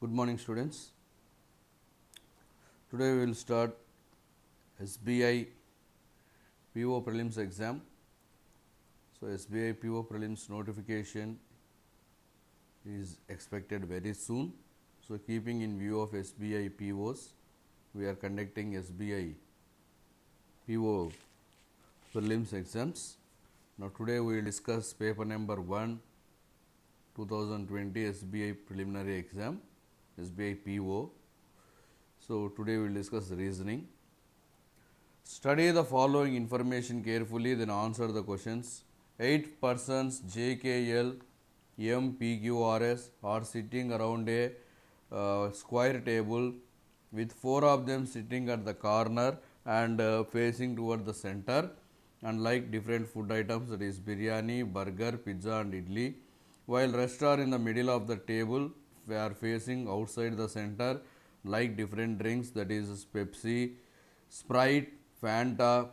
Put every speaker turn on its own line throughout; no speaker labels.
Good morning, students. Today we will start SBI PO prelims exam. So SBI PO prelims notification is expected very soon. So keeping in view of SBI POs, we are conducting SBI PO prelims exams. Now today we will discuss paper number 1 2020 SBI preliminary exam, SBI PO. So today we will discuss reasoning. Study the following information carefully, then answer the questions. 8 persons JKL, MPQRS are sitting around a square table with 4 of them sitting at the corner and facing toward the center and like different food items, that is biryani, burger, pizza and idli, while rest are in the middle of the table. We are facing outside the center like different drinks, that is Pepsi, Sprite, Fanta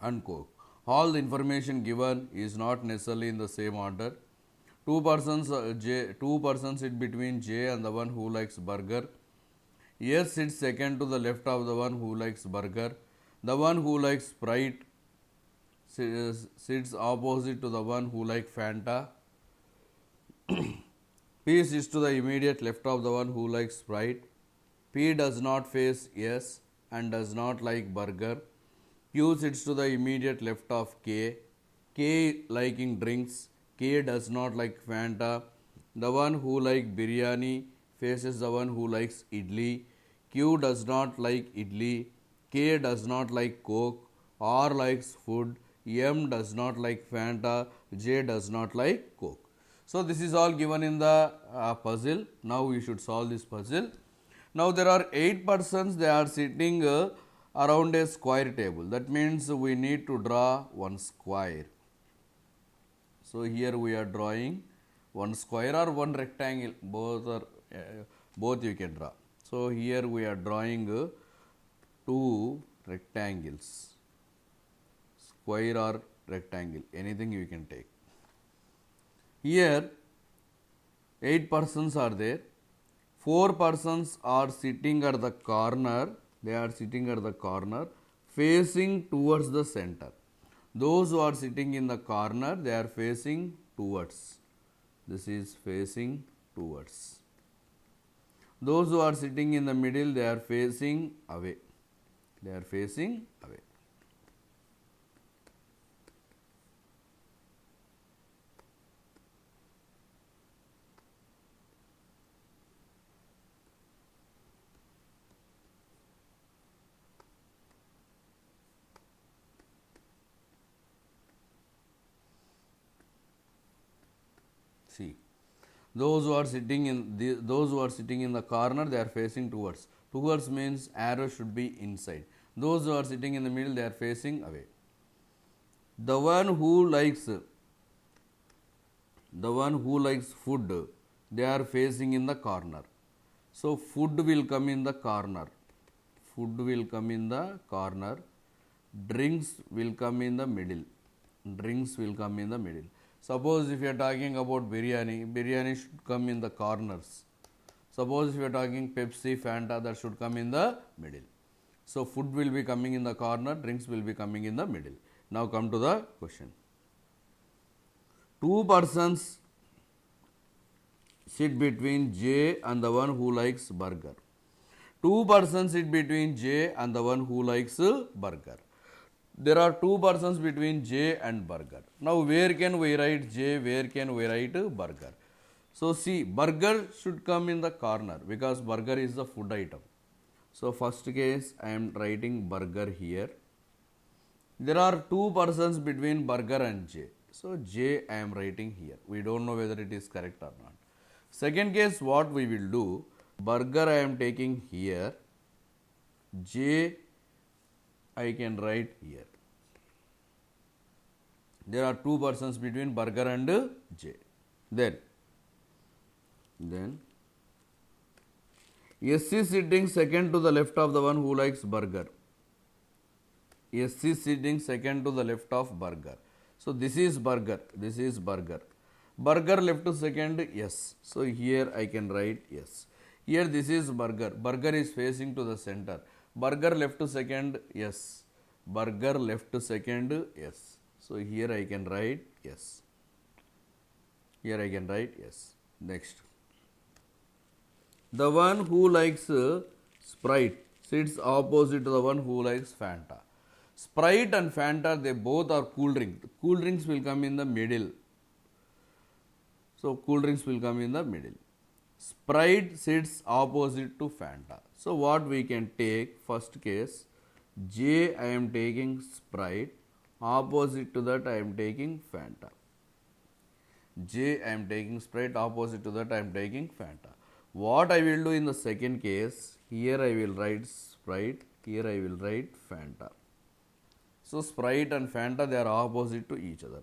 and Coke. All the information given is not necessarily in the same order. Two persons sit between J and the one who likes burger. S sits second to the left of the one who likes burger. The one who likes Sprite sits opposite to the one who likes Fanta. P sits to the immediate left of the one who likes Sprite. P does not face S and does not like burger. Q sits to the immediate left of K. K liking drinks. K does not like Fanta. The one who likes biryani faces the one who likes idli. Q does not like idli. K does not like Coke. R likes food. M does not like Fanta. J does not like Coke. So this is all given in the puzzle. Now we should solve this puzzle. Now there are 8 persons, they are sitting around a square table. That means we need to draw one square. So here we are drawing one square or one rectangle. Both you can draw. So here we are drawing 2 rectangles. Square or rectangle, anything you can take. Here 8 persons are there. 4 persons are sitting at the corner. They are sitting at the corner facing towards the center. Those who are sitting in the corner, they are facing towards. This is facing towards. Those who are sitting in the middle, they are facing away. They are facing away. See, those who are sitting in the corner, they are facing towards. Towards means arrow should be inside. Those who are sitting in the middle, they are facing away. The one who likes food, they are facing in the corner. So food will come in the corner. Food will come in the corner. Drinks will come in the middle. Drinks will come in the middle. Suppose if you are talking about biryani, biryani should come in the corners. Suppose if you are talking Pepsi, Fanta, that should come in the middle. So food will be coming in the corner, drinks will be coming in the middle. Now come to the question. 2 persons sit between J and the one who likes burger. 2 persons sit between J and the one who likes burger. There are 2 persons between J and burger. Now where can we write J, where can we write burger? So see, burger should come in the corner because burger is the food item. So first case I am writing burger here. There are 2 persons between burger and J. So J I am writing here. We don't know whether it is correct or not. Second case, what we will do, burger I am taking here. J I can write here. There are 2 persons between burger and J. Then S is sitting second to the left of the one who likes burger. S is sitting second to the left of burger. So this is burger. This is burger. Burger left to second, yes. So here I can write yes. Here this is burger. Burger is facing to the center. Burger left to second, yes. Burger left to second, yes. So here I can write yes. Here I can write yes. Next. The one who likes Sprite sits opposite to the one who likes Fanta. Sprite and Fanta, they both are cool drinks. Cool drinks will come in the middle. So cool drinks will come in the middle. Sprite sits opposite to Fanta. So what we can take, first case, J I am taking Sprite, opposite to that I am taking Fanta. J I am taking Sprite, opposite to that I am taking Fanta. What I will do in the second case, here I will write Sprite, here I will write Fanta. So Sprite and Fanta, they are opposite to each other.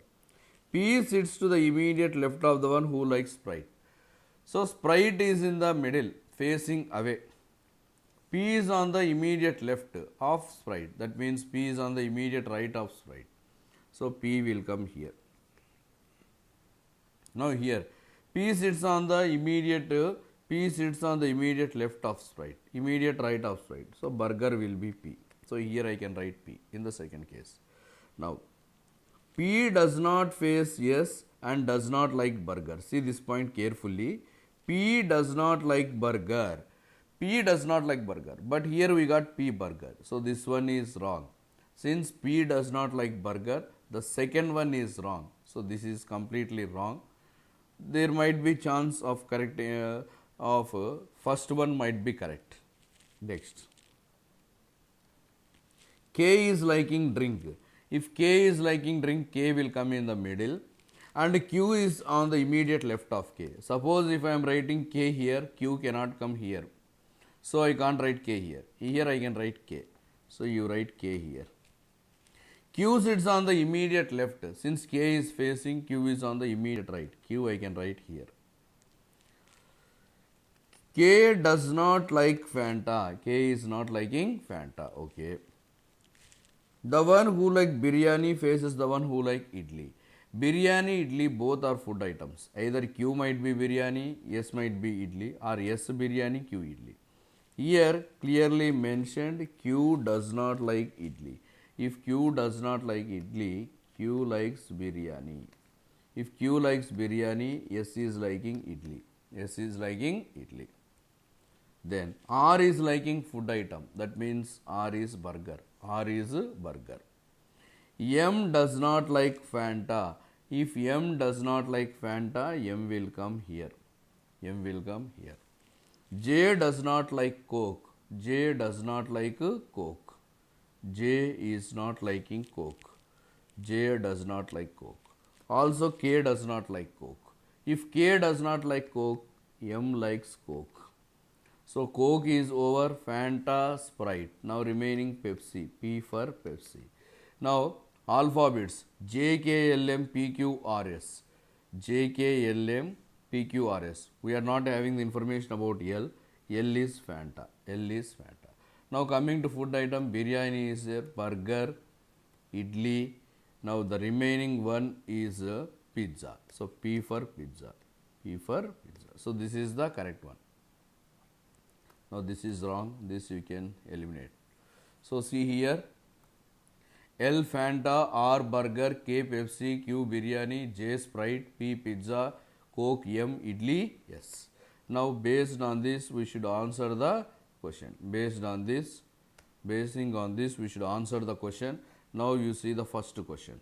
P sits to the immediate left of the one who likes Sprite. So Sprite is in the middle, facing away. P is on the immediate left of Sprite. That means P is on the immediate right of Sprite. So P will come here. Now here, P sits on the immediate left of Sprite, immediate right of Sprite. So burger will be P. So here I can write P in the second case. Now P does not face yes and does not like burger. See this point carefully. P does not like burger. P does not like burger. But here we got P burger. So this one is wrong. Since P does not like burger, the second one is wrong. So this is completely wrong. There might be chance of correct first one might be correct. Next. K is liking drink. If K is liking drink, K will come in the middle and Q is on the immediate left of K. Suppose if I am writing K here, Q cannot come here. So I can't write K here. Here I can write K. So you write K here. Q sits on the immediate left. Since K is facing, Q is on the immediate right. Q I can write here. K does not like Fanta. K is not liking Fanta. Okay. The one who like biryani faces the one who like idli. Biryani, idli both are food items. Either Q might be biryani, S might be idli, or S biryani, Q idli. Here clearly mentioned Q does not like idli. If Q does not like idli, Q likes biryani. If Q likes biryani, S is liking idli. S is liking idli. Then R is liking food item. That means R is burger. R is burger. M does not like Fanta. If M does not like Fanta, M will come here. M will come here. J does not like Coke. J does not like Coke. J is not liking Coke. J does not like Coke. Also K does not like Coke. If K does not like Coke, M likes Coke. So Coke is over, Fanta, Sprite. Now remaining Pepsi. P for Pepsi. Now alphabets J, K, L, M, P, Q, R, S. J, K, L, M, P, Q, R, S. We are not having the information about L. L is Fanta. L is Fanta. Now coming to food item, biryani is a burger, idli. Now the remaining one is pizza. So P for pizza. P for pizza. So this is the correct one. Now this is wrong. This you can eliminate. So see here. L Fanta, R burger, K Pepsi, Q biryani, J Sprite, P pizza, Coke, M idli. Yes. Now based on this we should answer the question. Basing on this we should answer the question. Now you see the first question.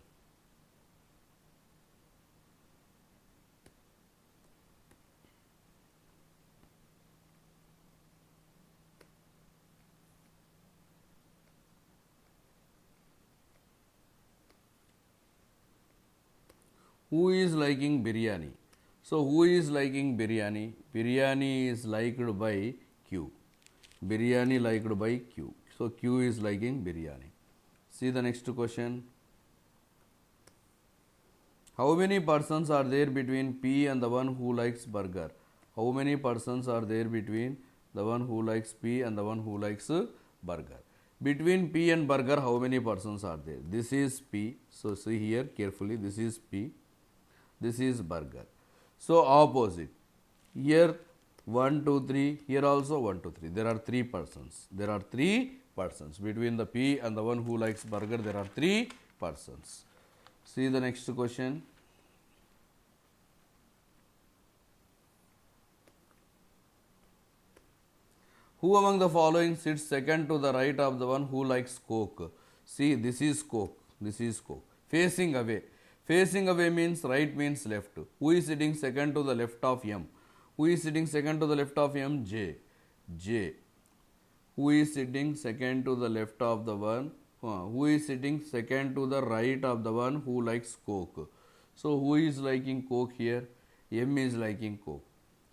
Who is liking biryani? So who is liking biryani? Biryani is liked by Q. Biryani liked by Q. So Q is liking biryani. See the next question. How many persons are there between P and the one who likes burger? How many persons are there between the one who likes P and the one who likes burger? Between P and burger, how many persons are there? This is P. So see here carefully. This is P. This is burger. So opposite. Here 1, 2, 3. Here also 1, 2, 3. There are 3 persons. There are 3 persons. Between the P and the one who likes burger, there are 3 persons. See the next question. Who among the following sits second to the right of the one who likes Coke? See, this is Coke. This is Coke. Facing away. Facing away means right means left. Who is sitting second to the left of M? Who is sitting second to the left of M? J. J. Who is sitting second to the left of the one? Who is sitting second to the right of the one who likes Coke? So, who is liking Coke here? M is liking Coke.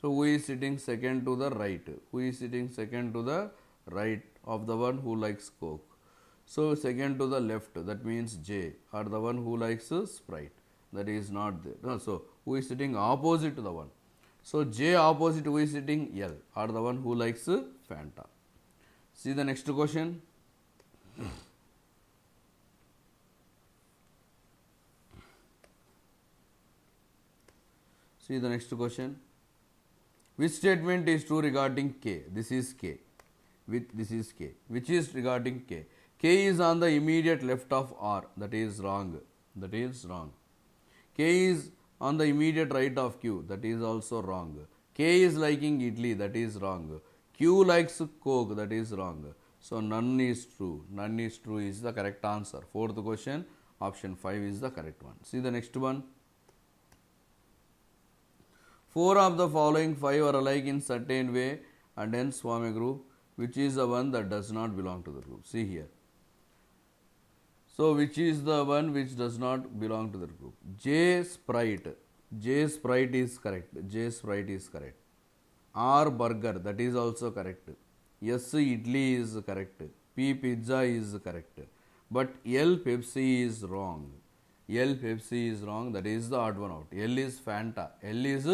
So, who is sitting second to the right? Who is sitting second to the right of the one who likes Coke? So, second to the left, that means J, or the one who likes Sprite. That is not there. No, so, who is sitting opposite to the one? So, J opposite who is sitting L, or the one who likes Fanta. See the next question. See the next question. Which statement is true regarding K? This is K. This is K. Which is regarding K? K is on the immediate left of R. That is wrong. That is wrong. K is on the immediate right of Q. That is also wrong. K is liking idli. That is wrong. Q likes Coke. That is wrong. So none is true. None is true is the correct answer. Fourth question, option 5 is the correct one. See the next one. 4 of the following 5 are alike in certain way and hence form a group. Which is the one that does not belong to the group? See here. So, which is the one which does not belong to the group? J Sprite. J Sprite is correct. J Sprite is correct. R burger, that is also correct. S idli is correct. P pizza is correct. But L Pepsi is wrong. L Pepsi is wrong. That is the odd one out. L is Fanta. L is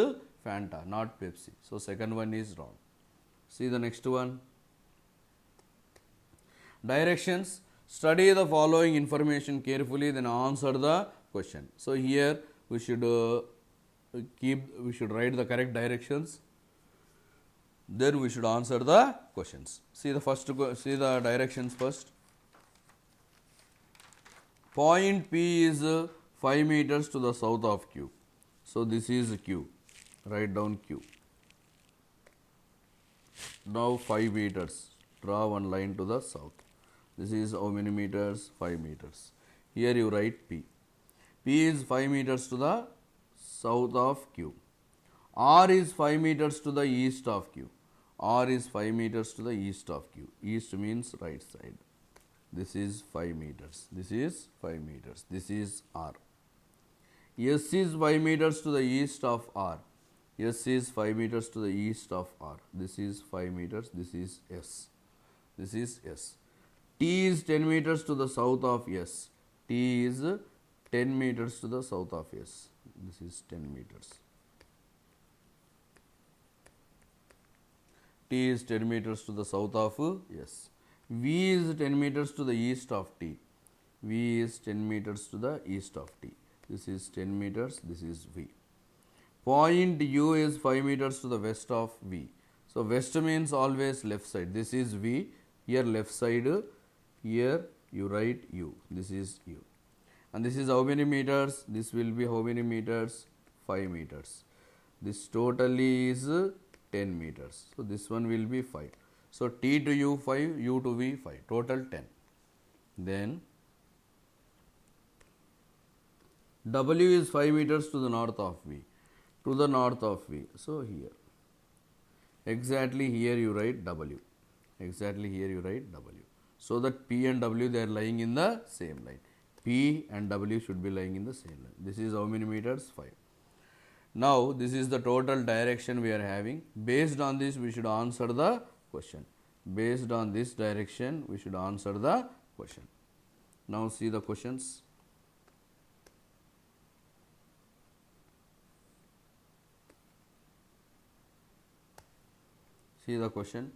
Fanta, not Pepsi. So second one is wrong. See the next one. Directions. Study the following information carefully, then answer the question. So here we should write the correct directions. Then we should answer the questions. See the directions first. Point P is 5 meters to the south of Q. So this is Q. Write down Q. Now 5 meters. Draw one line to the south. This is how many meters? 5 meters. Here you write P. P is 5 meters to the south of Q. R is 5 meters to the east of Q. R is 5 meters to the east of Q. East means right side. This is 5 meters. This is 5 meters. This is R. S is 5 meters to the east of R. S is 5 meters to the east of R. This is 5 meters. This is S. This is S. T is 10 meters to the south of S. T is 10 meters to the south of S. This is 10 meters. T is 10 meters to the south of S. V is 10 meters to the east of T. V is 10 meters to the east of T. This is 10 meters. This is V. Point U is 5 meters to the west of V. So west means always left side. This is V. Here left side. Here you write U. This is U. And this is how many meters? This will be how many meters? 5 meters. This totally is 10 meters. So this one will be 5. So T to U 5, U to V 5. Total 10. Then W is 5 meters to the north of V. To the north of V. So here. Exactly here you write W. Exactly here you write W. So that P and W they are lying in the same line. P and W should be lying in the same line. This is how many meters? 5. Now this is the total direction we are having. Based on this we should answer the question. Based on this direction we should answer the question. Now see the questions. See the question.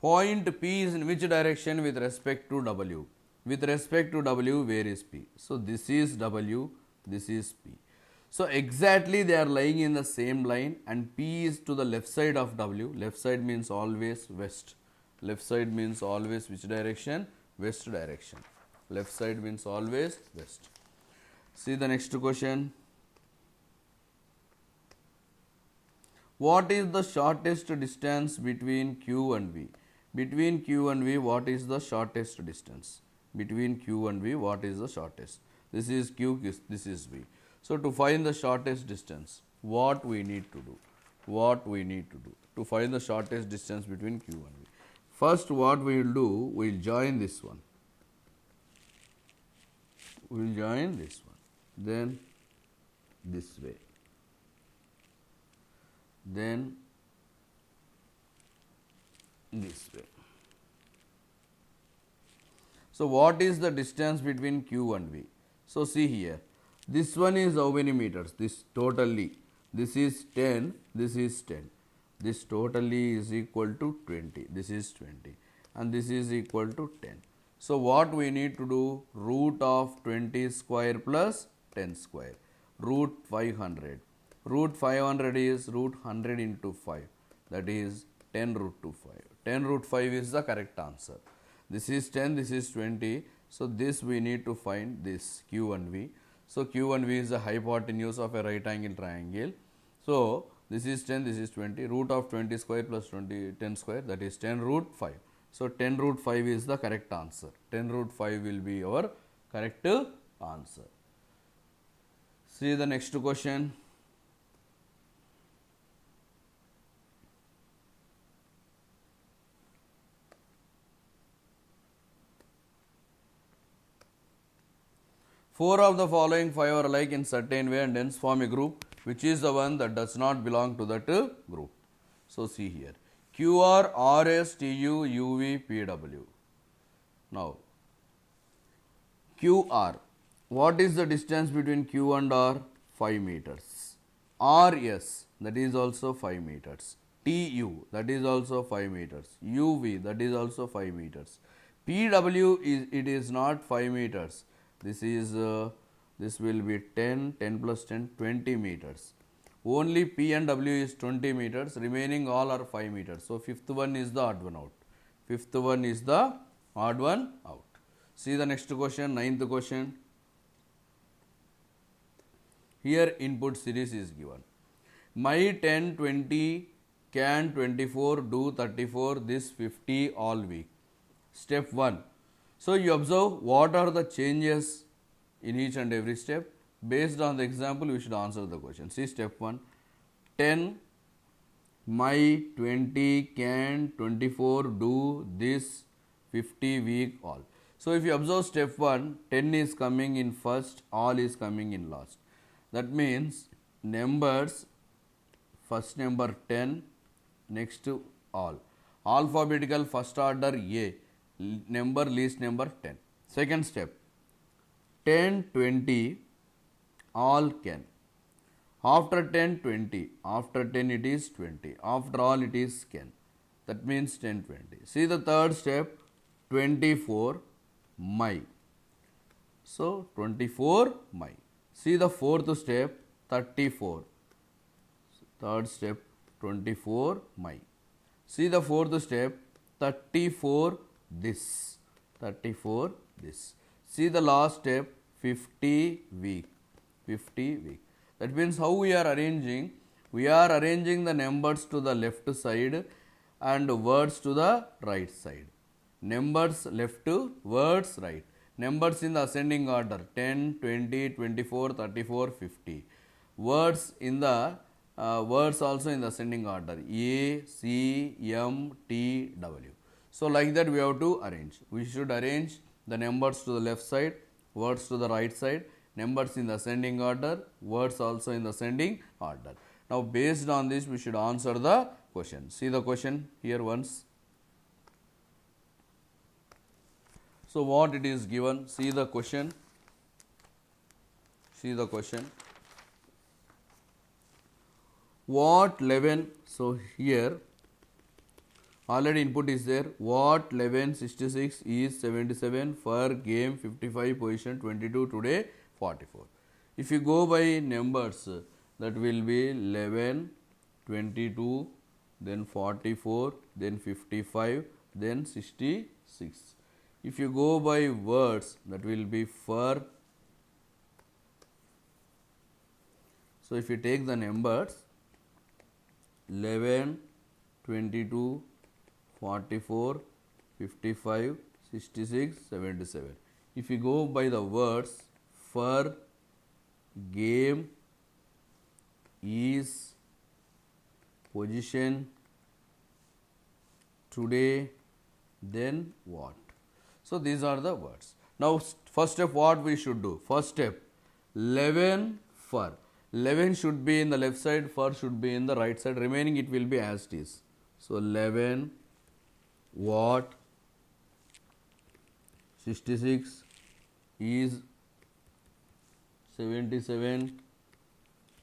Point P is in which direction with respect to W? With respect to W, where is P? So this is W, this is P. So exactly they are lying in the same line, and P is to the left side of W. Left side means always west. Left side means always which direction? West direction. Left side means always west. See the next question. What is the shortest distance between Q and V? Between Q and V, what is the shortest distance? Between Q and V, what is the shortest? This is Q, this is V. So, to find the shortest distance, what we need to do? What we need to do to find the shortest distance between Q and V? First, what we will do, we will join this one. We will join this one. Then this way. Then this way. So, what is the distance between Q and V? So, see here, this one is how many meters? This totally, this is 10, this is 10. This totally is equal to 20, this is 20, and this is equal to 10. So, what we need to do? Root of 20 square plus 10 square, root 500. Root 500 is root 100 into 5, that is 10 root 2 5. 10 root 5 is the correct answer. This is 10, this is 20. So, this we need to find this Q and V. So, Q and V is the hypotenuse of a right angle triangle. So, this is 10, this is 20. Root of 20 square plus 10 square, that is 10 root 5. So, 10 root 5 is the correct answer. 10 root 5 will be our correct answer. See the next question. Four of the following five are alike in certain way and hence form a group. Which is the one that does not belong to that group? So, see here, QR, RS, TU, UV, PW. Now, QR, what is the distance between Q and R? 5 meters. RS, that is also 5 meters. TU, that is also 5 meters. UV, that is also 5 meters. PW, it is not 5 meters. This is this will be 10, 10 plus 10, 20 meters. Only P and W is 20 meters, remaining all are 5 meters. So, fifth one is the odd one out. Fifth one is the odd one out. See the next question, ninth question. Here input series is given. My 10, 20, can 24, do 34, this 50 all week. Step 1. So, you observe what are the changes in each and every step. Based on the example, you should answer the question. See step 1. 10, my 20, can 24, do this 50 week all. So, if you observe step 1, 10 is coming in first, all is coming in last. That means numbers, first number 10, next to all. Alphabetical first order A, number least number 10. Second step, 10, 20, all can. After 10, 20, after 10 it is 20, after all it is can. That means 10, 20. See the third step, 24, my. So, 24, my. See the fourth step, 34. Third step, 24, my. See the fourth step, 34, this. 34, this. See the last step, 50 week. 50 week. That means how we are arranging? We are arranging the numbers to the left side and words to the right side. Numbers left, words right. Numbers in the ascending order, 10, 20, 24, 34, 50. Words in the words also in the ascending order, A, C, M, T, W. So, like that we have to arrange. We should arrange the numbers to the left side, words to the right side, numbers in the ascending order, words also in the ascending order. Now, based on this, we should answer the question. See the question here once. So, what it is given? See the question. See the question. What 11? So, here already input is there. What 11 66 is 77 for game 55 position 22 today 44. If you go by numbers, that will be 11, 22, then 44, then 55, then 66. If you go by words, that will be fur. So if you take the numbers 11, 22, 44, 55, 66, 77. If you go by the words fur, game, is, position, today, then what. So these are the words. Now first step, what we should do? First step, 11 fur. 11 should be in the left side, fur should be in the right side, remaining it will be as it is. So 11 what, 66 is, 77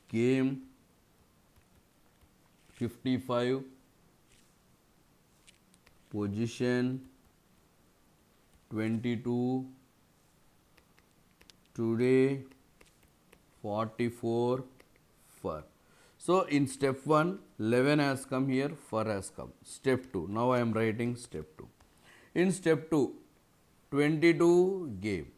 game, 55 position, 22 today, 44 fur. So in step 1, 11 has come here, fur has come. Step 2, now I am writing step 2. In step 2, 22 game.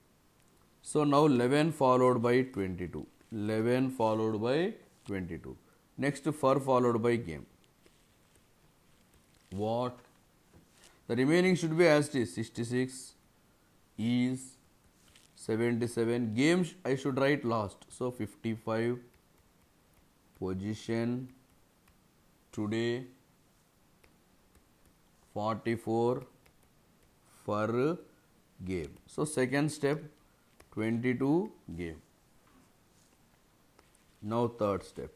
So now 11 followed by 22. 11 followed by 22. Next fur followed by game. What? The remaining should be as it is. 66 is, 77. Game I should write last. So 55 position today, 44 for game. So second step, 22 game. Now third step.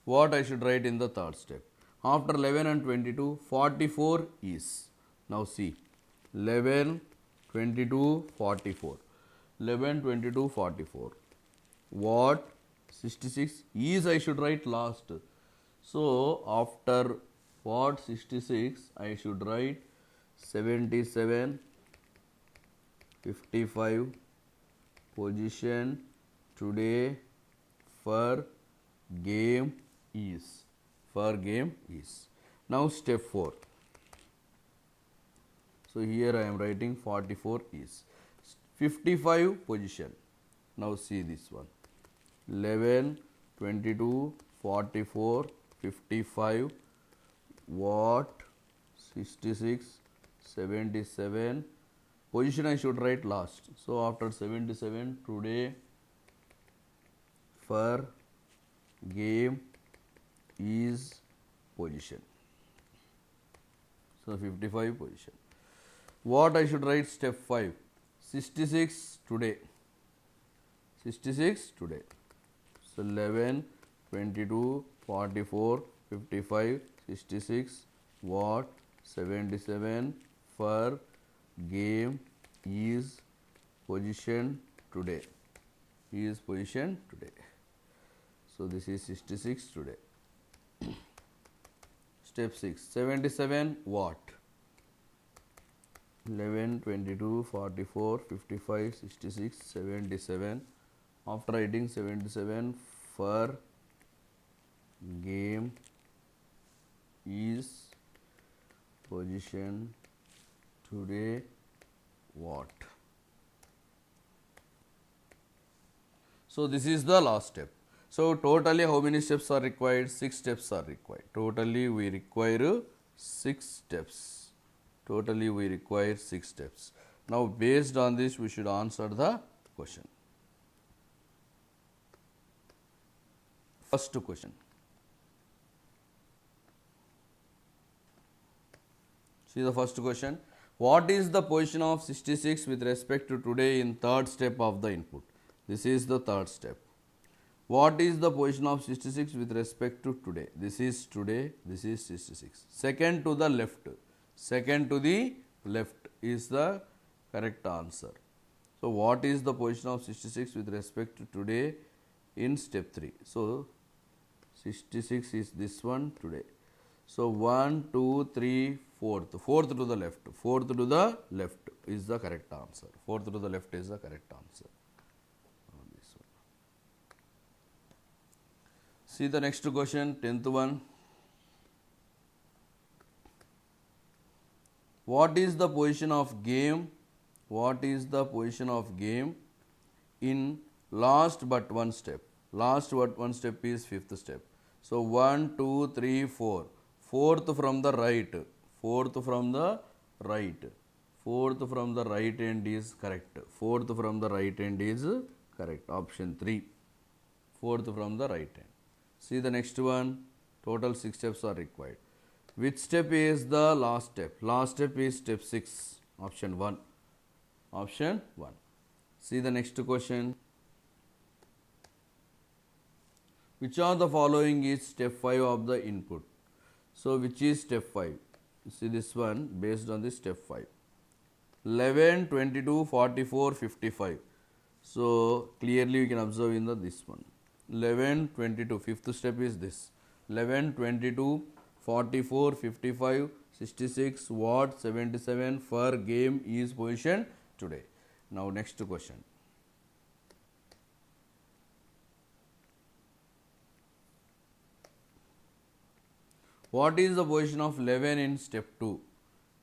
What I should write in the third step? After 11 and 22, 44 is. Now see, 11, 22, 44. 11, 22, 44. What? 66 is I should write last. So after what 66 I should write 77, 55 position today for game is. For game is. Now step 4. So here I am writing 44 is. 55 position. Now see this one. 11, 22, 44, 55, what, 66, 77. Position I should write last. So after 77, today, for, game, is, position. So 55 position. What I should write step 5? 66 today. 66 today. So 11, 22, 44, 55, 66, what, 77, for, game, is, position today. Is position today. So this is 66 today. Step 6, 77 what? 11, 22, 44, 55, 66, 77. After writing 77, for, game, is, position, today, what. So this is the last step. So totally how many steps are required? 6 steps are required. Totally we require 6 steps. Totally we require 6 steps. Now based on this we should answer the question. First question. See the first question. What is the position of 66 with respect to today in third step of the input? This is the third step. What is the position of 66 with respect to today? This is today, this is 66. Second to the left. Second to the left is the correct answer. So what is the position of 66 with respect to today in step 3? So 66 is this one today. So 1, 2, 3, 4th. 4th to the left. 4th to the left is the correct answer. 4th to the left is the correct answer. This one. See the next question, 10th one. What is the position of game? What is the position of game in last but one step? Last but one step is fifth step. So 1, 2, 3, 4. Fourth from the right. Fourth from the right. Fourth from the right end is correct. Fourth from the right end is correct. Option 3. Fourth from the right end. See the next one. Total 6 steps are required. Which step is the last step? Last step is step 6. Option 1. Option 1. See the next question. Which of the following is step 5 of the input? So which is step 5? See this one based on this step 5. 11, 22, 44, 55. So clearly you can observe in this one. 11, 22. Fifth step is this. 11, 22, 44, 55, 66, what, 77 for game is positioned today. Now next question. What is the position of 11 in step 2?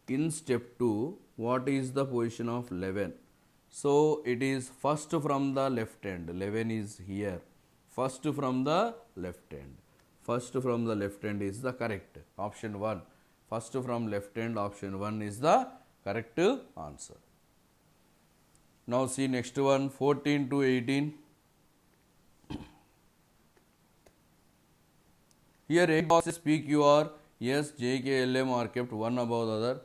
In step 2, what is the position of 11? So it is first from the left hand. 11 is here. First from the left hand. First from the left hand is the correct. Option 1. First from left hand, option 1 is the correct answer. Now see next one, 14 to 18. Here 8 boxes PQR, S, J, K, L, M are kept one above the other.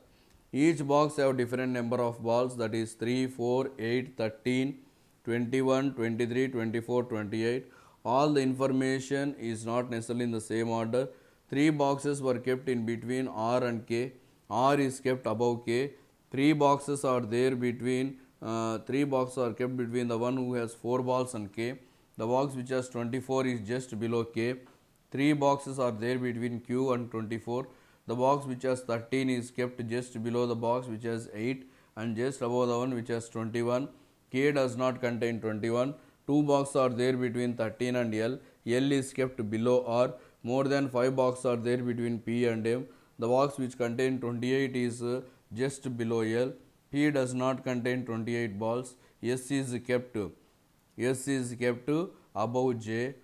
Each box have different number of balls, that is 3, 4, 8, 13, 21, 23, 24, 28. All the information is not necessarily in the same order. 3 boxes were kept in between R and K. R is kept above K. 3 boxes are there between, 3 boxes are kept between the one who has 4 balls and K. The box which has 24 is just below K. 3 boxes are there between Q and 24. The box which has 13 is kept just below the box which has 8 and just above the one which has 21. K does not contain 21. 2 boxes are there between 13 and L. L is kept below R. More than 5 boxes are there between P and M. The box which contains 28 is just below L. P does not contain 28 balls. S is kept above J.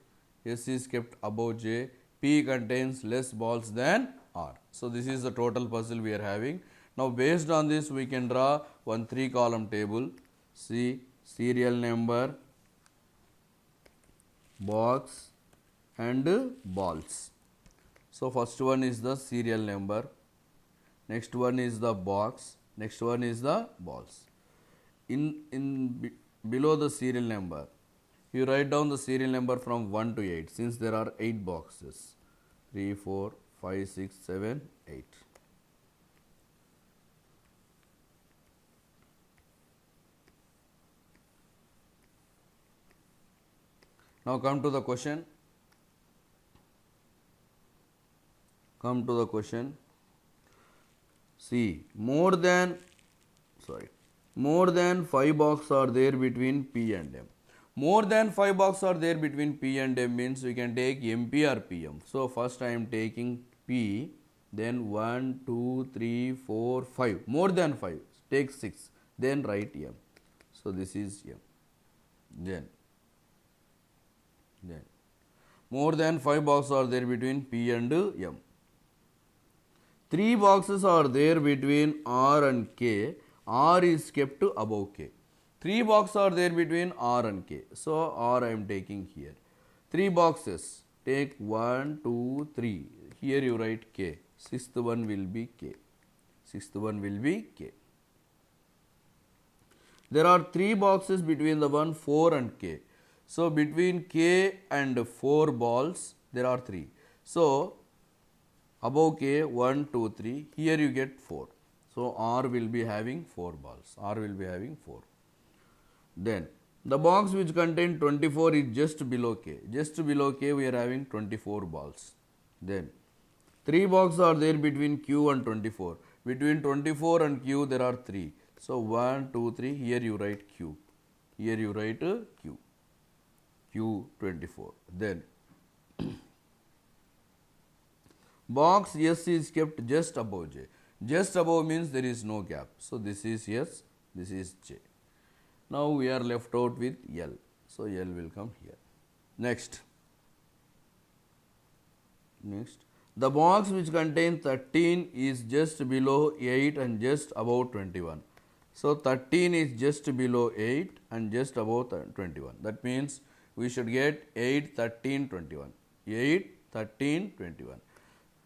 S is kept above J. P contains less balls than R. So this is the total puzzle we are having. Now based on this we can draw one 3-column table. See serial number, box and balls. So first one is the serial number, next one is the box, next one is the balls. Below the serial number, you write down the serial number from 1 to 8 since there are 8 boxes. 3, 4, 5, 6, 7, 8. Now come to the question. See, more than 5 boxes are there between P and M. More than 5 boxes are there between P and M means we can take MP or PM. So first I am taking P, then 1, 2, 3, 4, 5. More than 5, take 6, then write M. So this is M. Then more than 5 boxes are there between P and M. 3 boxes are there between R and K. R is kept above K. 3 boxes are there between R and K. So R I am taking here. 3 boxes. Take 1, 2, 3. Here you write K. Sixth one will be K. There are 3 boxes between the one 4 and K. So between K and 4 balls there are 3. So above K 1, 2, 3. Here you get 4. So R will be having 4 balls. Then the box which contains 24 is just below K. Just below K we are having 24 balls. Then 3 boxes are there between Q and 24. Between 24 and Q there are 3. So 1, 2, 3. Here you write Q. Q24. Then Box S is kept just above J. Just above means there is no gap. So this is S, this is J. Now we are left out with L. So L will come here. Next. The box which contains 13 is just below 8 and just above 21. So 13 is just below 8 and just above 21. That means we should get 8, 13, 21. 8, 13, 21.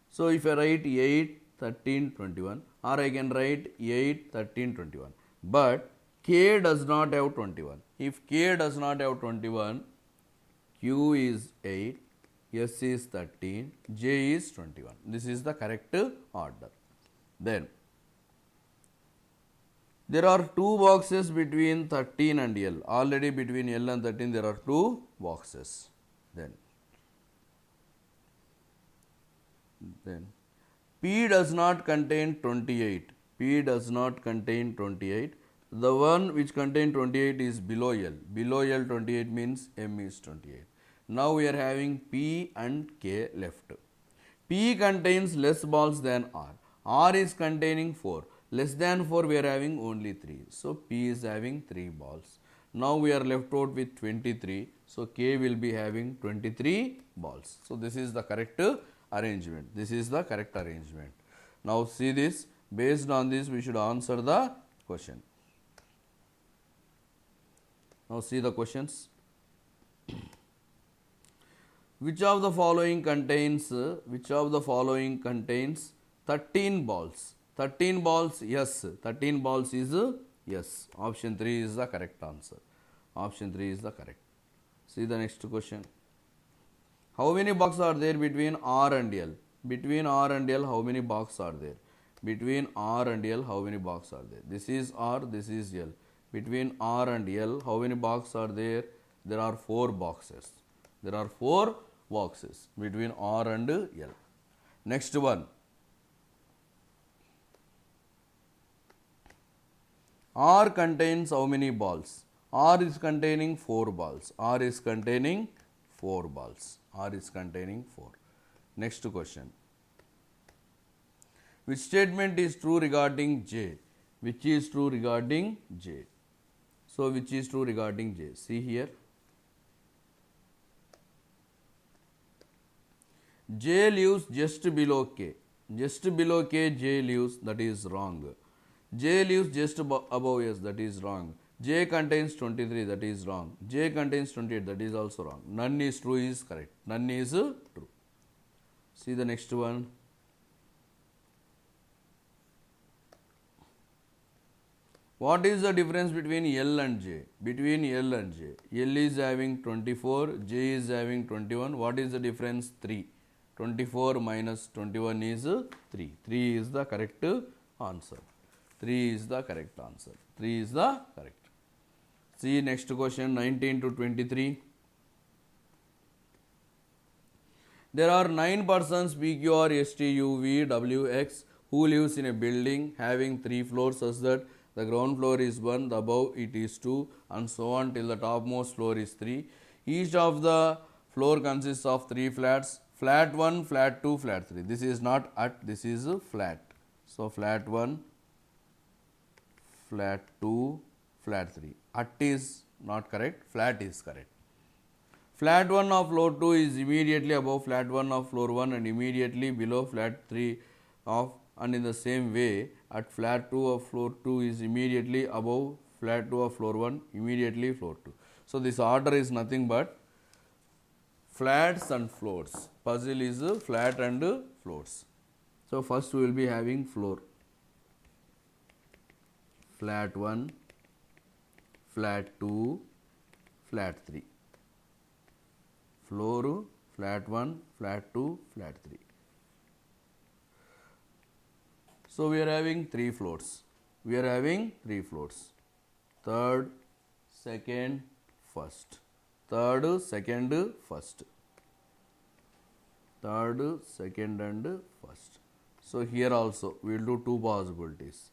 So if I write 8, 13, 21, or I can write 8, 13, 21. But K does not have 21. If K does not have 21, Q is 8, S is 13, J is 21. This is the correct order. Then there are two boxes between 13 and L. Already between L and 13 there are two boxes. Then P does not contain 28. P does not contain 28. The one which contains 28 is below L. Below L 28 means M is 28. Now we are having P and K left. P contains less balls than R. R is containing 4. Less than 4 we are having only 3. So P is having 3 balls. Now we are left out with 23. So K will be having 23 balls. So this is the correct arrangement. This is the correct arrangement. Now see this. Based on this we should answer the question. Now see the questions. Which of the following contains 13 balls? 13 balls, yes. 13 balls is yes. Option 3 is the correct answer. Option 3 is the correct. See the next question. How many boxes are there between R and L? Between R and L, how many boxes are there? Between R and L, how many boxes are there? This is R, this is L. Between R and L, how many boxes are there? There are 4 boxes. There are 4 boxes between R and L. Next one. R contains how many balls? R is containing 4 balls. R is containing 4 balls. R is containing 4. Next question. Which statement is true regarding J? Which is true regarding J? So which is true regarding J? See here. J lives just below K. Just below K, J lives, that is wrong. J lives just above S, that is wrong. J contains 23, that is wrong. J contains 28, that is also wrong. None is true is correct. None is true. See the next one. What is the difference between L and J? Between L and J. L is having 24, J is having 21. What is the difference? 3. 24 minus 21 is 3. 3 is the correct answer. 3 is the correct answer. 3 is the correct. See next question, 19 to 23. There are 9 persons PQ R S T U V W X who lives in a building having 3 floors such that the ground floor is 1, the above it is 2 and so on till the topmost floor is 3. Each of the floor consists of 3 flats. Flat 1, flat 2, flat 3. This is not at, this is flat. So flat 1, flat 2, flat 3. At is not correct, flat is correct. Flat 1 of floor 2 is immediately above flat 1 of floor 1 and immediately below flat 3 of, and in the same way at flat 2 of floor 2 is immediately above flat 2 of floor 1, immediately floor 2. So this order is nothing but flats and floors. Puzzle is flat and floors. So first we will be having floor. Flat 1, flat 2, flat 3. Floor, flat 1, flat 2, flat 3. So we are having 3 floors. We are having 3 floors. Third, second, first. Third, second, first. Third, second and first. So here also we will do 2 possibilities.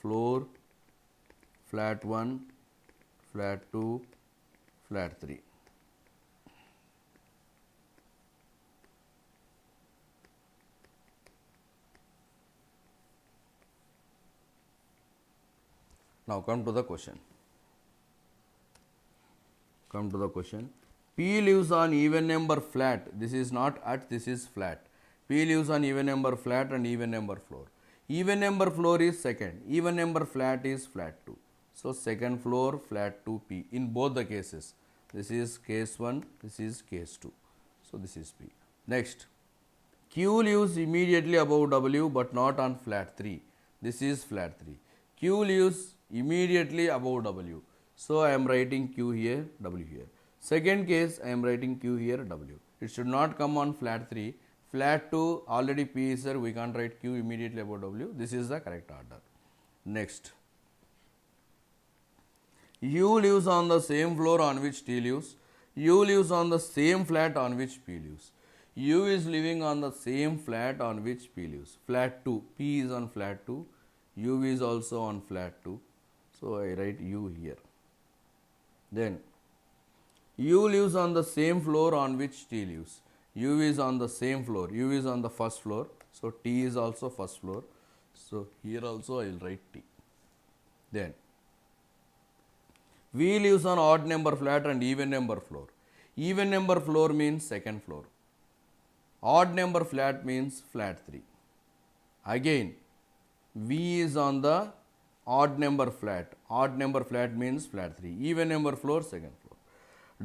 Floor, flat 1, flat 2, flat 3. Now come to the question. Come to the question. P lives on even number flat. This is not at, this is flat. P lives on even number flat and even number floor. Even number floor is second. Even number flat is flat 2. So second floor flat 2 P in both the cases. This is case 1, this is case 2. So this is P. Next. Q lives immediately above W but not on flat 3. This is flat 3. Q lives immediately above W. So I am writing Q here, W here. Second case, I am writing Q here, W. It should not come on flat 3. Flat 2, already P is there, we can't write Q immediately above W. This is the correct order. Next. U lives on the same floor on which T lives. U lives on the same flat on which P lives. U is living on the same flat on which P lives. Flat 2. P is on flat 2. U is also on flat 2. So I write U here. Then U lives on the same floor on which T lives. U is on the same floor. U is on the first floor. So T is also first floor. So here also I will write T. Then V lives on odd number flat and even number floor. Even number floor means second floor. Odd number flat means flat 3. Again, V is on the odd number flat. Odd number flat means flat 3. Even number floor, second floor.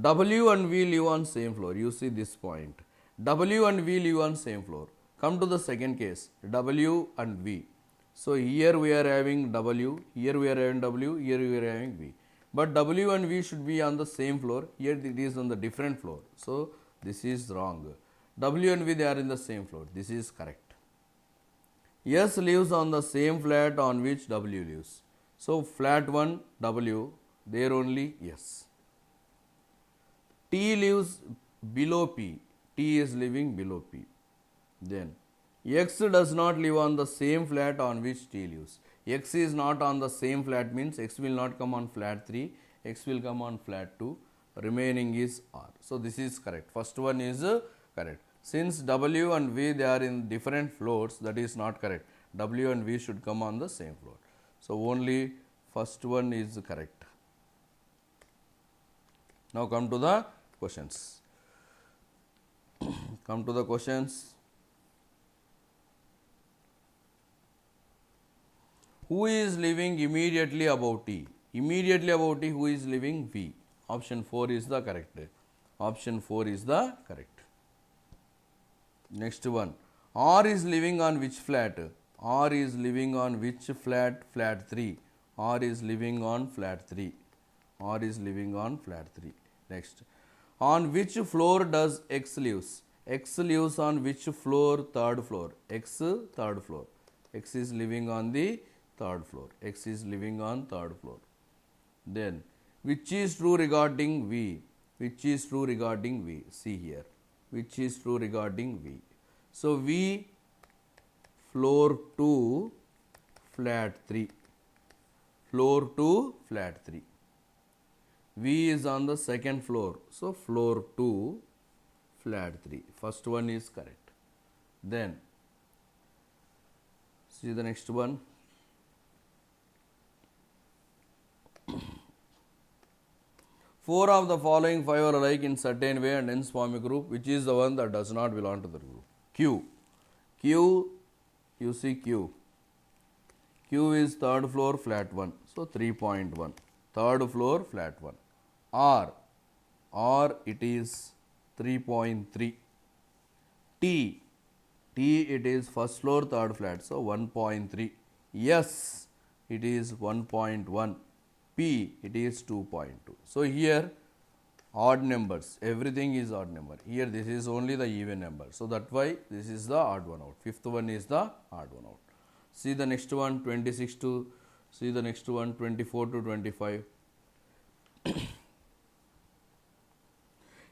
W and V live on same floor. You see this point. W and V live on same floor. Come to the second case. W and V. So here we are having W. Here we are having W. Here we are having V. But W and V should be on the same floor. Here it is on the different floor. So this is wrong. W and V, they are in the same floor. This is correct. S lives on the same flat on which W lives. So flat 1 W, there only S. T lives below P. T is living below P. Then X does not live on the same flat on which T lives. X is not on the same flat means X will not come on flat 3. X will come on flat 2. Remaining is R. So this is correct. First one is correct. Since W and V, they are in different floors, that is not correct. W and V should come on the same floor. So only first one is correct. Now come to the questions. Come to the questions. Who is living immediately above T? Immediately above T, who is living? V. Option 4 is the correct. Option 4 is the correct. Next one. R is living on which flat? R is living on which flat? Flat 3. R is living on flat 3. R is living on flat 3. Next. On which floor does X lives? X lives on which floor? Third floor. X, third floor. X is living on the third floor. X is living on third floor. Then, which is true regarding V? Which is true regarding V? See here. Which is true regarding V? So, V floor 2 flat 3. Floor 2 flat 3. V is on the second floor. So, floor 2 flat 3. First one is correct. Then, see the next one. Four of the following five are alike in certain way and hence form a group. Which is the one that does not belong to the group? Q. Q, you see Q. Q is third floor flat 1. So 3.1. Third floor flat 1. R it is 3.3. T it is first floor third flat. So 1.3. S it is 1.1. P it is 2.2. So here odd numbers, everything is odd number. Here this is only the even number. So that why this is the odd one out. Fifth one is the odd one out. See the next one 26 to, see the next one 24 to 25.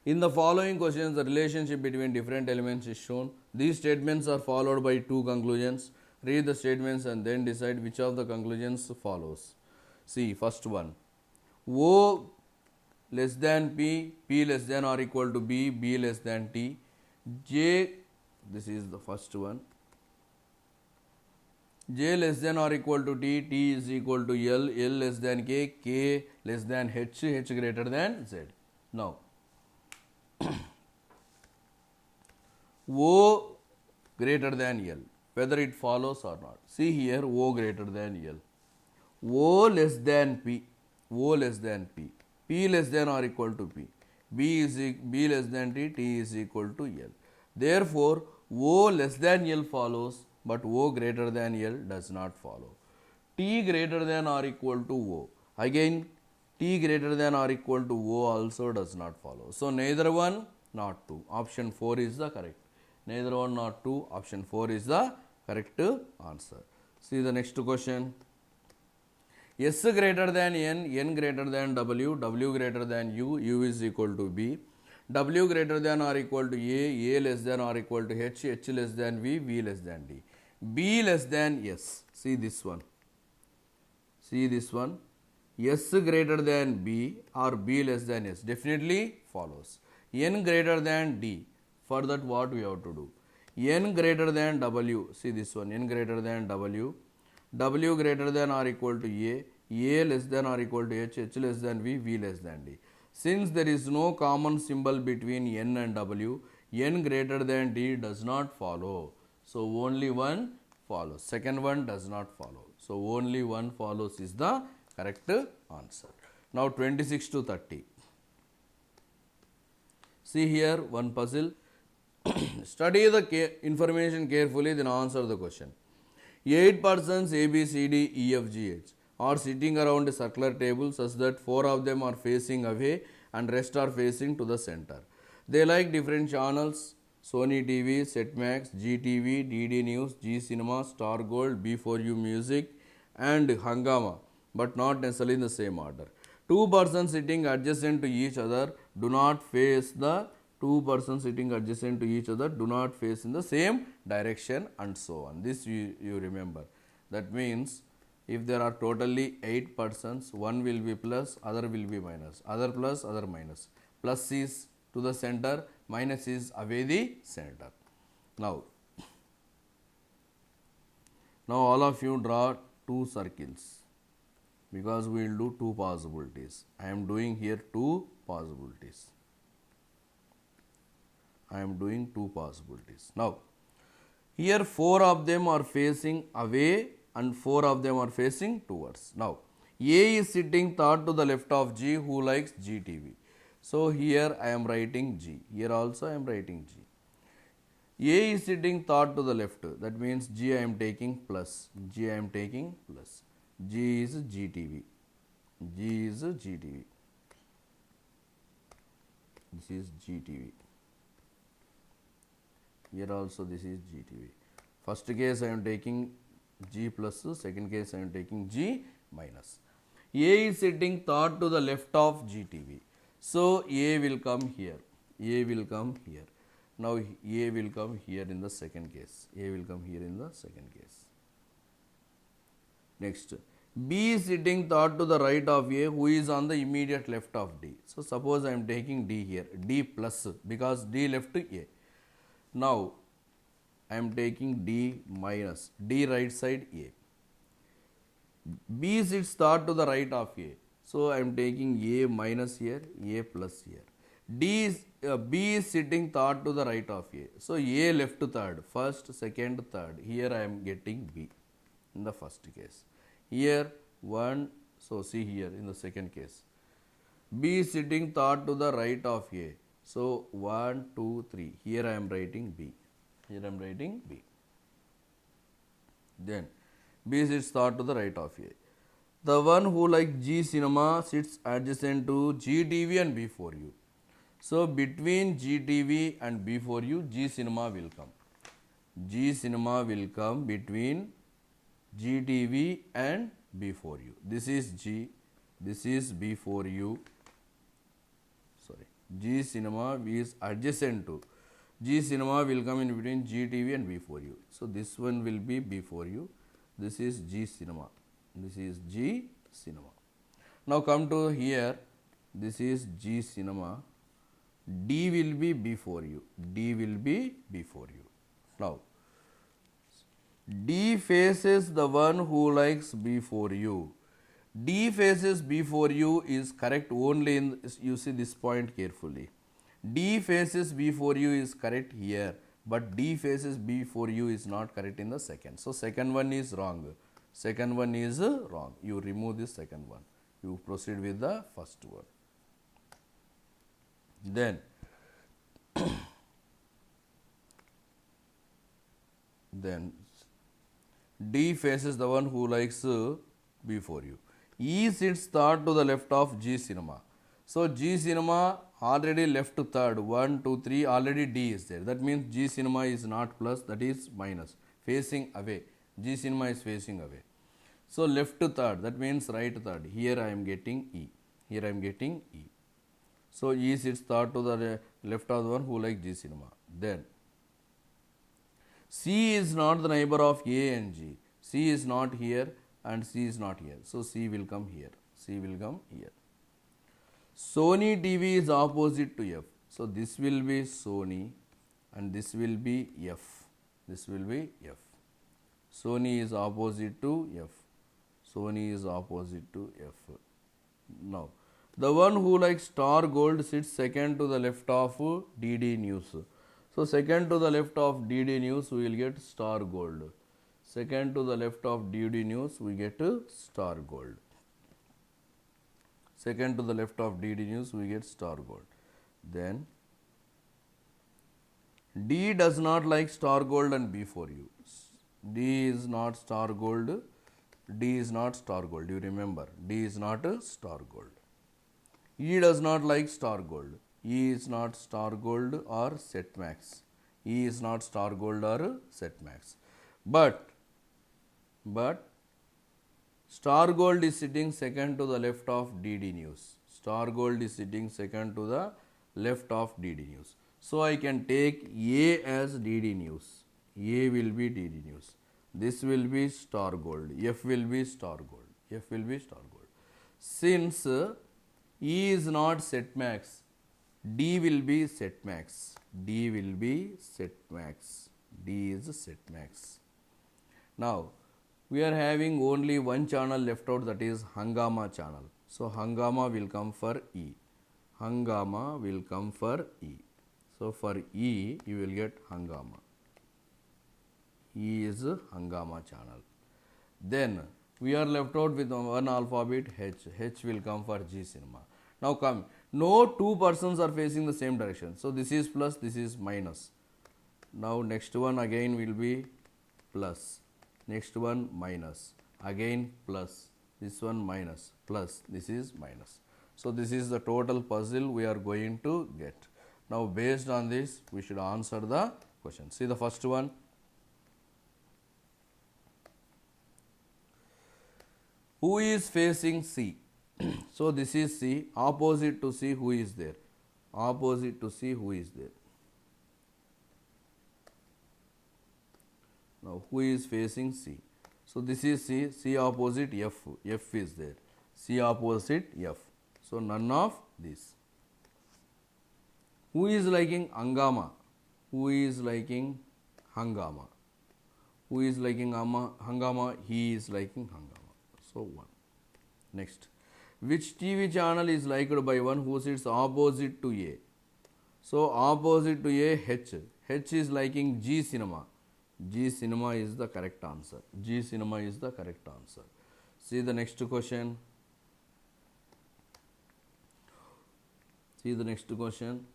In the following questions, the relationship between different elements is shown. These statements are followed by two conclusions. Read the statements and then decide which of the conclusions follows. See, first one. O less than P, P less than or equal to B, B less than T. J, this is the first one. J less than or equal to T, T is equal to L, L less than K less than H, H greater than Z. Now, O greater than L, whether it follows or not. See here, O greater than L. O less than P, O less than P, P less than or equal to P, B less than T, T is equal to L. Therefore, O less than L follows, but O greater than L does not follow. T greater than or equal to O. Again, T greater than or equal to O also does not follow. So, neither one, not two. Option 4 is the correct. Neither one, not two. Option 4 is the correct answer. See the next question. S greater than N, N greater than W, W greater than U, U is equal to B. W greater than or equal to A less than or equal to H, H less than V, V less than D. B less than S. See this one. See this one. S greater than B or B less than S definitely follows. N greater than D. For that what we have to do? N greater than W. See this one. N greater than W. W greater than or equal to A less than or equal to H, H less than V, V less than D. Since there is no common symbol between N and W, N greater than D does not follow. So, only one follows. Second one does not follow. So, only one follows is the correct answer. Now, 26 to 30. See here one puzzle. Study the information carefully, then answer the question. 8 persons A, B, C, D, E, F, G, H are sitting around a circular table such that 4 of them are facing away and rest are facing to the center. They like different channels: Sony TV, Setmax, GTV, DD News, G Cinema, Star Gold, B4U Music and Hangama, but not necessarily in the same order. 2 persons sitting adjacent to each other do not face the two persons sitting adjacent to each other do not face in the same direction and so on. This you remember. That means if there are totally 8 persons, one will be plus, other will be minus, other plus, other minus. Plus is to the center, minus is away the center. Now all of you draw 2 circles because we will do 2 possibilities. I am doing here 2 possibilities. I am doing 2 possibilities. Now, here 4 of them are facing away and 4 of them are facing towards. Now, A is sitting third to the left of G who likes GTV. So, here I am writing G. Here also I am writing G. A is sitting third to the left. That means G I am taking plus. G I am taking plus. G is GTV. G is GTV. This is GTV. Here also this is GTV. First case I am taking G plus, second case I am taking G minus. A is sitting third to the left of GTV. So, A will come here. A will come here. Now, A will come here in the second case. A will come here in the second case. Next, B is sitting third to the right of A who is on the immediate left of D. So, suppose I am taking D here, D plus because D left A. Now, I am taking D minus, D right side A. B sits third to the right of A. So, I am taking A minus here, A plus here. B is sitting third to the right of A. So, A left third, first, second, third. Here I am getting B in the first case. Here 1, so see here in the second case. B is sitting third to the right of A. So, 1, 2, 3. Here I am writing B. Here I am writing B. Then, B sits third to the right of A. The one who likes G Cinema sits adjacent to GTV and B4U. So, between GTV and B4U, G Cinema will come. G Cinema will come between GTV and B4U. This is G, this is B4U. Sorry, G Cinema is adjacent to. G Cinema will come in between GTV and B4U. So, this one will be B4U. This is G Cinema. This is G Cinema. Now, come to here. This is G Cinema. D will be B4U. D will be B4U. Now, D faces the one who likes before you. D faces before you is correct only in, you see this point carefully. D faces before you is correct here, but D faces before you is not correct in the second. So second one is wrong. Second one is wrong. You remove this second one. You proceed with the first one. Then D faces the one who likes before you. E sits third to the left of G cinema. So G cinema already left to third. 1, 2, 3 already D is there. That means G cinema is not plus, that is minus. Facing away. G cinema is facing away. So left to third, that means right third. Here I am getting E. Here I am getting E. So E sits third to the left of the one who likes G cinema. Then C is not the neighbor of A and G. C is not here and C is not here. So C will come here. C will come here. Sony TV is opposite to F. So this will be Sony and this will be F. This will be F. Sony is opposite to F. Sony is opposite to F. Now, the one who likes Star Gold sits second to the left of DD News. So second to the left of DD News we will get Star Gold. Second to the left of DD News we get Star Gold. Second to the left of DD News we get Star Gold. Then D does not like Star Gold and before you. D is not Star Gold. D is not Star Gold. You remember, D is not Star Gold. E does not like Star Gold. E is not Star Gold or Setmax. E is not Star Gold or Setmax. But Star Gold is sitting second to the left of DD News. Star Gold is sitting second to the left of DD News. So I can take A as DD News. A will be DD News. This will be Star Gold. F will be Star Gold. F will be Star Gold. Since E is not Setmax, D will be Setmax. D will be Setmax. D is Setmax. Now, we are having only one channel left out, that is Hungama channel. So Hungama will come for E. Hungama will come for E. So for E, you will get Hungama. E is Hungama channel. Then we are left out with one alphabet H. H will come for G cinema. Now come, no two persons are facing the same direction. So this is plus, this is minus. Now next one again will be plus. Next one minus. Again plus. This one minus. Plus. This is minus. So this is the total puzzle we are going to get. Now based on this, we should answer the question. See the first one. Who is facing C? So this is C. Opposite to C, who is there? Opposite to C, who is there? Now who is facing C? So this is C. C opposite F. F is there. C opposite F. So none of this. Who is liking Hungama? Who is liking Hungama? Who is liking Hungama? He is liking Hungama. So 1. Next. Which TV channel is liked by one who sits opposite to A? So opposite to A, H. H is liking G cinema. G cinema is the correct answer. G cinema is the correct answer. See the next question. See the next question.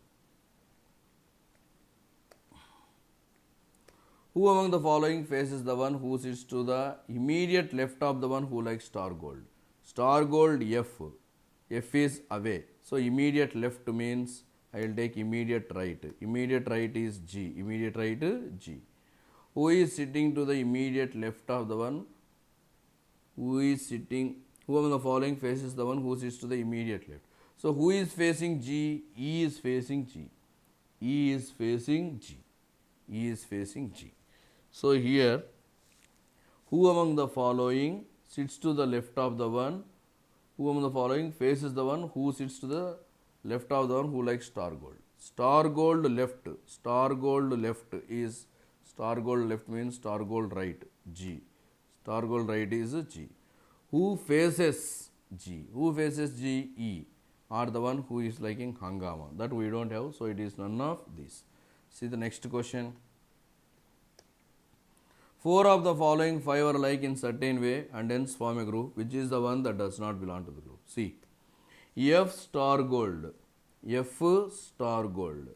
Who among the following faces the one who sits to the immediate left of the one who likes Star Gold? Star Gold F. F is away. So immediate left means I will take immediate right. Immediate right is G. Immediate right G. Who is sitting to the immediate left of the one who is sitting? Who among the following faces the one who sits to the immediate left? So who is facing G? E is facing G. E is facing G. E is facing G. So here, who among the following sits to the left of the one? Who among the following faces the one who sits to the left of the one who likes Star Gold? Star Gold left. Star Gold left is Star gold left means star gold right, G. Star gold right is G. Who faces G? Who faces G? E. Are the one who is liking hangama. That we don't have, so it is none of these. See the next question. 4 of the following 5 are like in certain way and hence form a group. Which is the one that does not belong to the group? See. F star gold. F star gold.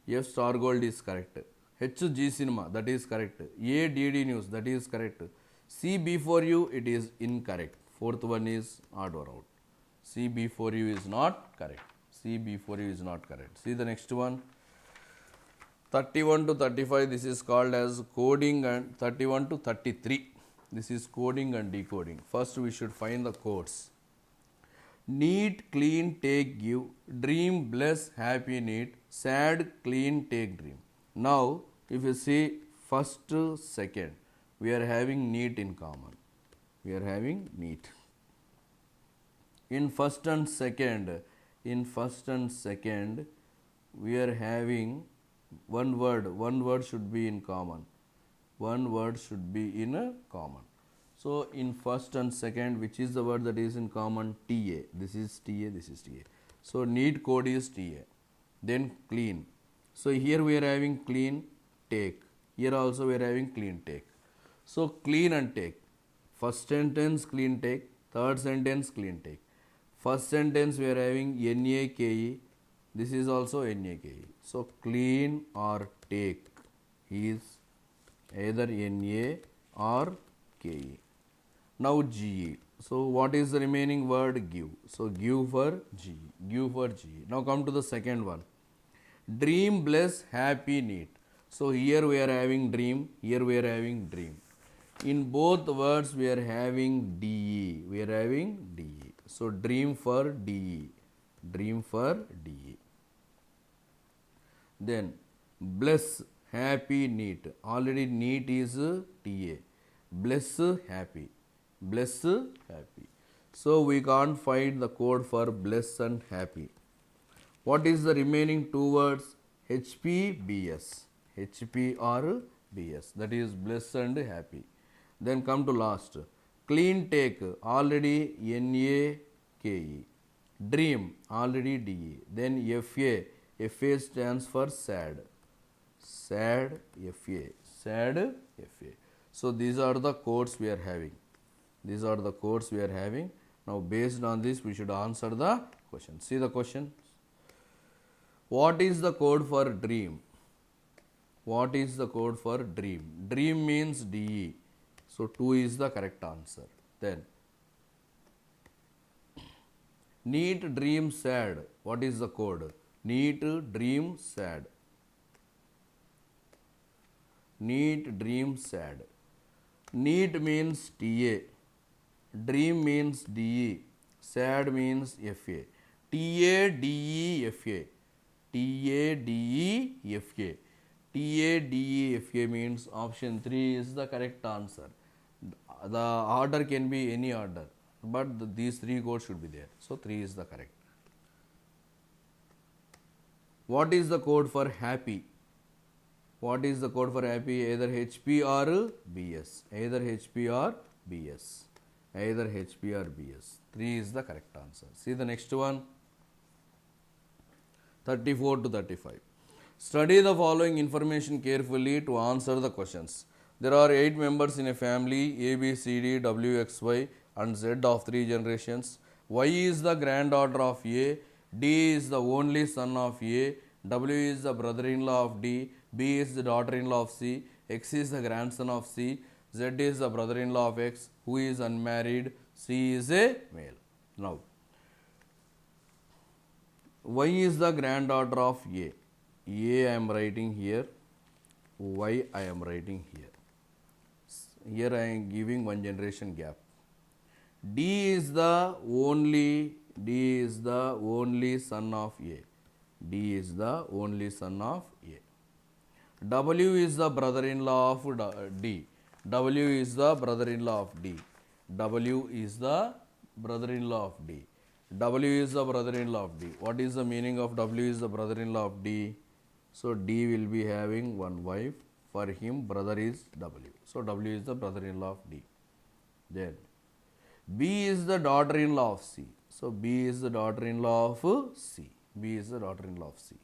F star gold is correct. H G cinema, that is correct. A DD news, that is correct. C before you, it is incorrect. Fourth one is odd or out. C before you is not correct. C before you is not correct. See the next one. 31 to 35, this is called as coding, and 31 to 33, this is coding and decoding. First we should find the codes. Neat, clean, take, give, dream, bless, happy, neat, sad, clean, take, dream. Now, if you see first, second, we are having neat in common. We are having neat. In first and second, we are having one word should be in common. One word should be in a common. So, in first and second, which is the word that is in common? TA. This is TA, this is TA. So, neat code is TA. Then clean. So, here we are having clean, take. Here also we are having clean, take. So, clean and take. First sentence clean take, third sentence clean take. First sentence we are having NAKE. This is also NAKE. So, clean or take is either NA or KE. Now GE. So, what is the remaining word? Give. So, give for GE. Give for GE. Now, come to the second one. Dream, bless, happy, neat. So, here we are having dream. Here we are having dream. In both words, we are having DE. We are having DE. So, dream for DE. Dream for DE. Then, bless, happy, neat. Already neat is TA. Bless, happy. Bless, happy. So, we can't find the code for bless and happy. What is the remaining two words? HP, BS. HP or BS. That is bless and happy. Then come to last. Clean take. Already NAKE. Dream. Already DE. Then FA. FA stands for sad. Sad, FA. Sad, FA. So, these are the codes we are having. These are the codes we are having. Now, based on this, we should answer the question. See the question. What is the code for dream? What is the code for dream? Dream means DE. So, 2 is the correct answer. Then, neat, dream, sad. What is the code? Neat, dream, sad. Neat, dream, sad. Neat means TA. Dream means DE. Sad means FA. TA, DE, FA. TA, DE, FA. TA, DE, FA means option 3 is the correct answer. The order can be any order, but these 3 codes should be there. So, 3 is the correct. What is the code for happy? What is the code for happy? Either HP or BS. Either HP or BS. Either HP or BS. 3 is the correct answer. See the next one. 34 to 35. Study the following information carefully to answer the questions. There are 8 members in a family: A, B, C, D, W, X, Y and Z of 3 generations. Y is the granddaughter of A. D is the only son of A. W is the brother-in-law of D. B is the daughter-in-law of C. X is the grandson of C. Z is the brother-in-law of X, who is unmarried. C is a male. Now, Y is the granddaughter of A. A I am writing here. Y I am writing here. Here I am giving 1 generation gap. D is the only son of A. D is the only son of A. W is the brother-in-law of D. W is the brother-in-law of D. W is the brother-in-law of D. W is the brother-in-law of D. What is the meaning of W is the brother-in-law of D? So, D will be having 1 wife. For him, brother is W. So W is the brother-in-law of D. Then B is the daughter-in-law of C. So B is the daughter-in-law of C. B is the daughter-in-law of C.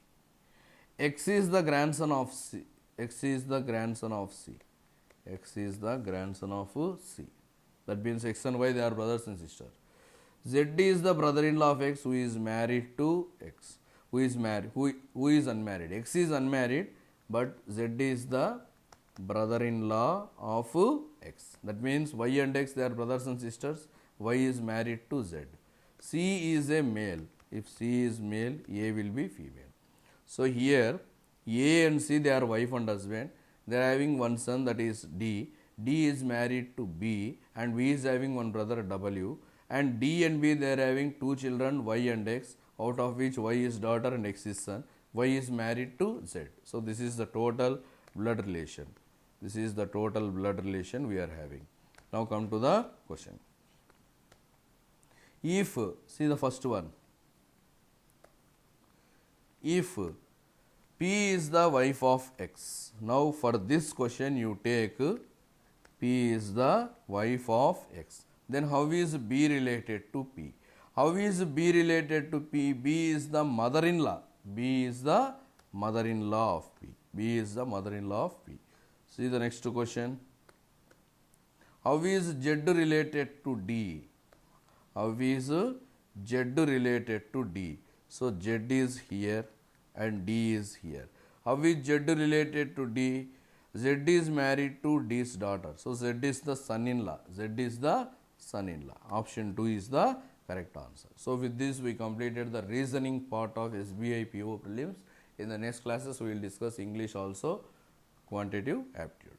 X is the grandson of C. X is the grandson of C. X is the grandson of C. That means X and Y, they are brothers and sisters. Z is the brother-in-law of X who is married to X. Who is married? Who is unmarried? X is unmarried, but Z is the brother-in-law of X. That means Y and X, they are brothers and sisters. Y is married to Z. C is a male. If C is male, A will be female. So here A and C, they are wife and husband. They are having one son, that is D. D is married to B, and B is having one brother W. And D and B, they are having two children, Y and X, out of which Y is daughter and X is son. Y is married to Z. So this is the total blood relation. This is the total blood relation we are having. Now come to the question. If, see the first one, if P is the wife of X. Now for this question you take P is the wife of X. Then how is B related to P? How is B related to P? B is the mother-in-law. B is the mother-in-law of P. B is the mother-in-law of P. See the next question. How is Z related to D? How is Z related to D? So Z is here and D is here. How is Z related to D? Z is married to D's daughter. So Z is the son-in-law. Z is the son-in-law. Option 2 is the correct answer. So with this we completed the reasoning part of SBI PO prelims. In the next classes we will discuss English also, quantitative aptitude.